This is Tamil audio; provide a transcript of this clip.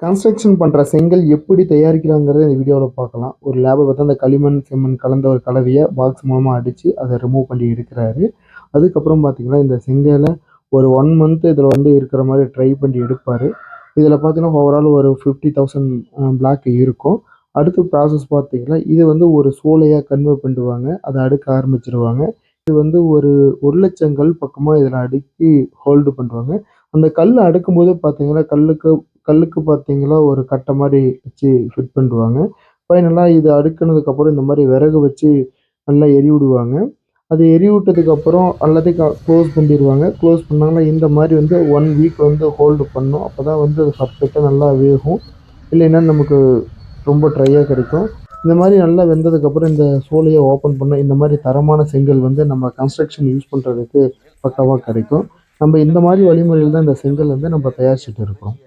கன்ஸ்ட்ரக்ஷன் பண்ணுற செங்கல் எப்படி தயாரிக்கிறாங்கிறத இந்த வீடியோவில் பார்க்கலாம். ஒரு லேபர் வந்து அந்த களிமண் செம்மண் கலந்த ஒரு கலவையை பாக்ஸ் மூலமாக அடித்து அதை ரிமூவ் பண்ணி எடுக்கிறாரு. அதுக்கப்புறம் பார்த்தீங்கன்னா இந்த செங்கலை ஒரு 1 மந்த் இதில் வந்து இருக்கிற மாதிரி ட்ரை பண்ணி எடுப்பார். இதில் பார்த்தீங்கன்னா ஓவரால் ஒரு 50,000 பிளாக் இருக்கும். அடுத்த ப்ராசஸ் பார்த்தீங்கன்னா இது வந்து ஒரு சூளையாக கன்வெர்ட் பண்ணிடுவாங்க. அதை அடுக்க ஆரம்பிச்சிருவாங்க. இது வந்து ஒரு 1,00,000 கல் பக்கமாக இதில் அடுக்கி ஹோல்டு பண்ணுவாங்க. அந்த கல் அடுக்கும்போது பார்த்தீங்கன்னா கல்லுக்கு பார்த்தீங்கன்னா ஒரு கட்டை மாதிரி வச்சு ஃபிட் பண்ணிடுவாங்க. ஃபைனலாக இது அடுக்குனதுக்கப்புறம் இந்த மாதிரி விறகு வச்சு நல்லா எரி விடுவாங்க. அது எரி விட்டதுக்கப்புறம் எல்லாத்தையும் க்ளோஸ் பண்ணிடுவாங்க. க்ளோஸ் பண்ணாங்கன்னா இந்த மாதிரி வந்து 1 வீக் வந்து ஹோல்டு பண்ணணும். அப்போ தான் வந்து அது பர்ஃபெக்டாக நல்லா வேகும். இல்லைன்னா நமக்கு ரொம்ப ட்ரையாக கிடைக்கும். இந்த மாதிரி நல்லா வெந்ததுக்கப்புறம் இந்த சூளையை ஓப்பன் பண்ணால் இந்த மாதிரி தரமான செங்கல் வந்து நம்ம கன்ஸ்ட்ரக்ஷன் யூஸ் பண்ணுறதுக்கு பக்காவாக கிடைக்கும். நம்ம இந்த மாதிரி வழிமுறையில் தான் இந்த செங்கல் வந்து நம்ம தயாரிச்சுட்டு இருக்கிறோம்.